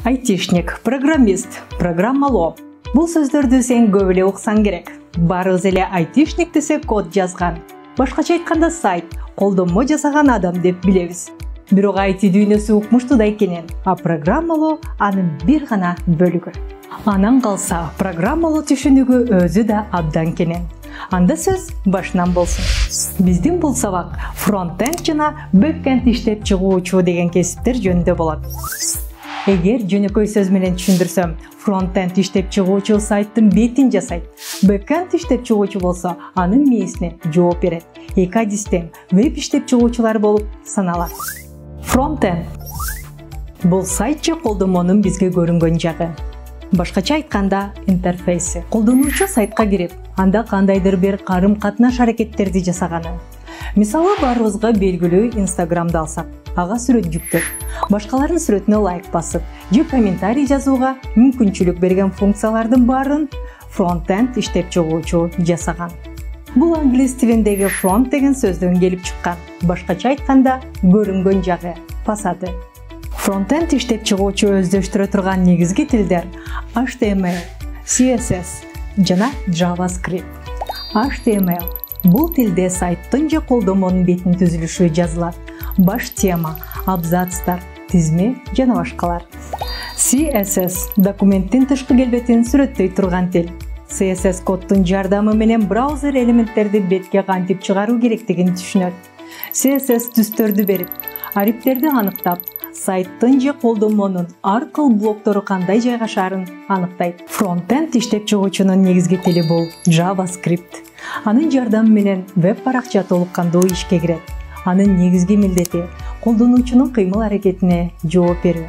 айтишник, программист, программалоо. Бул сөздөрдү сен көп эле уксаң керек. Барыбыз эле айтишник десе код жазган. Башкача айтканда сайт, колдонмо жасаган адам деп билебиз. Бирок IT дүйнөсү укмуштуу экенин, а программалоо анын бир гана бөлүгү. Анан калса, программалоо түшүнүгү өзү да абдан кенен. Анда сөз башынан болсун. Биздин бул сабак фронтенд жана бэкенд иштеп чыгуучу деген кесиптер жөнүндө болот. Эгер жөнөкөй сөз менен түшүндүрсөм, фронтенд иштеп чыгуучу сайттын бетин жасайт. Бэкенд иштеп чыгуучу болсо, анын мээсине жооп берет. Эки адистен веб иштеп чыгуучулар болуп саналат. Фронтенд бул сайт же колдонмонун бизге көрүнгөн жагы. Башкача айтканда, интерфейси. Колдонуучу сайтка кирип, анда кандайдыр бир карым-катнаш аракеттерди жасаганы. Мисалы, баарыбызга белгилүү Инстаграмды алсак, ага сүрөт жүктөп, башкалардын сүрөтүнө лайк басып, же комментарий жазууга мүмкүнчүлүк берген функциялардын баарын фронтенд иштеп чыгуучу жасаган. Бул англис тилиндеги front деген сөздөн келип чыккан. Башкача айтканда, көрүнгөн жагы, фасады. Фронтенд иштеп чыгуучу өздөштүрө турган негизги тилдер HTML, CSS жана JavaScript. HTML бул тилде сайттын же колдонмонун бетинин түзүлүшү жазылат. Баш тема, абзацтар, тизме жана башкалар. CSS документтин тышкы келбетин сүрөттөй турган тил. CSS коддун жардамы менен браузер элементтерди бетке кантип чыгаруу керектигин түшүнөт. CSS түстөрдү берип, ариптерди аныктап, сайттын же колдонмонун ар кыл блоктору кандай жайгашаарын аныктайт. Фронтенд иштеп чыгуучунун негизги тили бул JavaScript. Анын жардамы менен веб баракча толук кандуу ишке кирет. Анын негизги милдети колдонуучунун кыймыл-аракетине жооп берүү.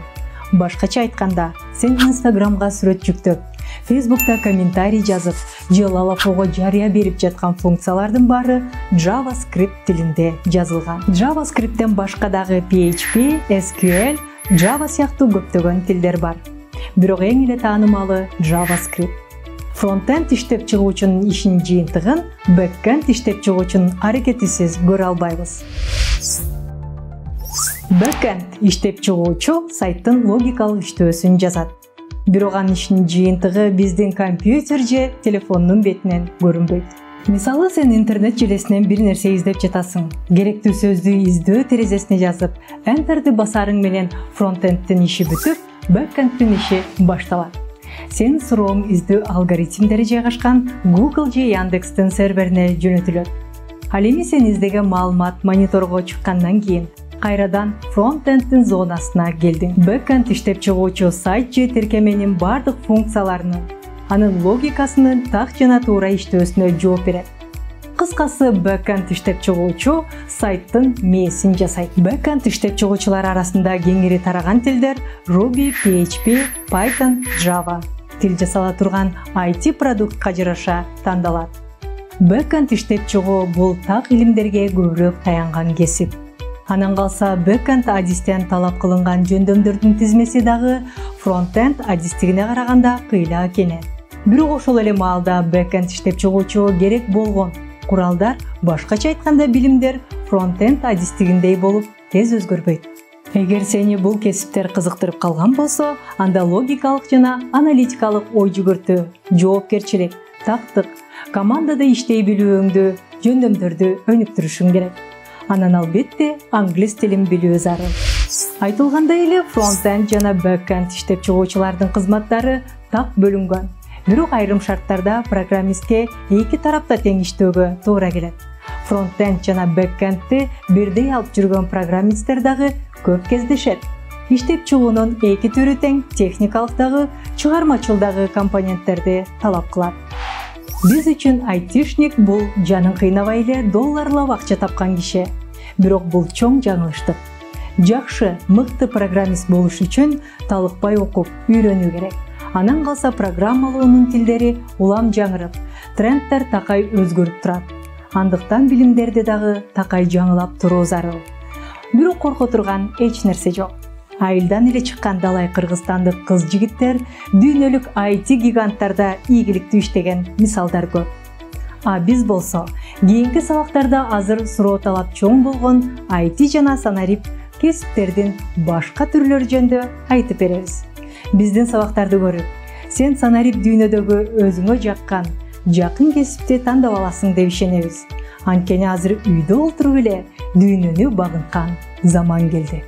Башкача айтканда, сен Инстаграмга сүрөт жүктөп, Фейсбукта комментарий жазып, же лалафого жарыя берип жаткан функциялардын баары JavaScript тилинде жазылган. JavaScripттен башка дагы PHP, SQL, Java сыяктуу көптөгөн тилдер бар. Бирок эң эле таанымалы JavaScript. Фронтенд иштеп чыгуучунун ишинин жыйынтыгын бэкенд иштеп чыгуучунун аракетисиз көрө албайбыз. Бэкенд иштеп чыгуучу сайттын логикалык иштөөсүн жазат. Бирок анын ишинин жыйынтыгы биздин компьютер же телефондун бетинен көрүнбөйт. Мисалы, сен интернет желесинен бир нерсе издеп жатасың. Керектүү сөздү издөө терезесине жазып, Enter'ди басарың менен фронтендтин иши бүтүп, бэкендтин иши башталат. Сен сурооң издөө алгоритмдери жайгашкан Google же Яндекстин серверине жөнөтүлөт. Ал эми сен издеген маалымат мониторго чыккандан кийин кайрадан фронтендтин зонасына келдиң. Бэкенд иштеп чыгуучу сайт же тиркеменин бардык функцияларынын, анын логикасынын так жана туура иштөөсүнө жооп берет. Кыскасы, бэкенд иштеп чыгуучу сайттын мээсин жасайт. Бэкенд иштеп чыгуучулар арасында кеңири тараган тилдер Ruby, PHP, Python, Java. Тил жасала турган IT продуктка жараша тандалат. Бэкенд иштеп чыгуу бул так илимдерге көбүрөөк таянган кесип. Анан калса, бэкенд адистен талап кылынган жөндөмдөрдүн тизмеси дагы фронтенд адистигине караганда кыйла кенен. Бирок ошол эле маалда бэкенд иштеп чыгуучу керек болгон куралдар, башкача айтканда билимдер фронтенд адистигиндей болуп тез өзгөрбөйт. Эгер сени бул кесиптер кызыктырып калган болсо, анда логикалык жана аналитикалык ой жүгүртүү, жоопкерчилик, тактык, командада иштей билүүңдү, жөндөмдөрдү өнүктүрүшүң керек. Анан албетте англис тилин билүү зарыл. Айтылгандай эле, фронтенд жана бэкенд иштеп чыгуучулардын кызматтары так бөлүнгөн. Бирок айрым шарттарда программистке эки тарапта тең иштөөгө туура келет. Фронтенд жана бэкендти бирдей алып жүргөн программисттер дагы көп кездешет. Иштеп чыгуунун эки түрү тең техникалык дагы, чыгармачыл дагы компоненттерди талап кылат. Биз үчүн айтишник бул жанын кыйнабай эле долларлап акча тапкан киши. Бирок бул чоң жаңылыштык. Жакшы, мыкты программист болуш үчүн талыкпай окуп, үйрөнүү керек. Анан калса, программалоонун тилдери улам жаңырып, тренддер такай өзгөрүп турат. Андыктан билимдерди дагы такай жаңылап туруу зарыл. Бирок корко турган эч нерсе жок. Айылдан эле чыккан далай кыргызстандык кыз-жигиттер дүйнөлүк IT гиганттарда ийгиликтүү иштеген мисалдар көп. А биз болсо, кийинки сабактарда азыр суроо талап чоң болгон IT жана санарип кесиптердин башка түрлөрү жөнүндө айтып беребиз. Биздин сабактарды көрүп, сен санарип дүйнөдөгү өзүңө жаккан жакын кесипти тандап аласың деп ишенебиз. Анткени азыр үйдө олтуруп эле дүйнөнү багынткан заман келди.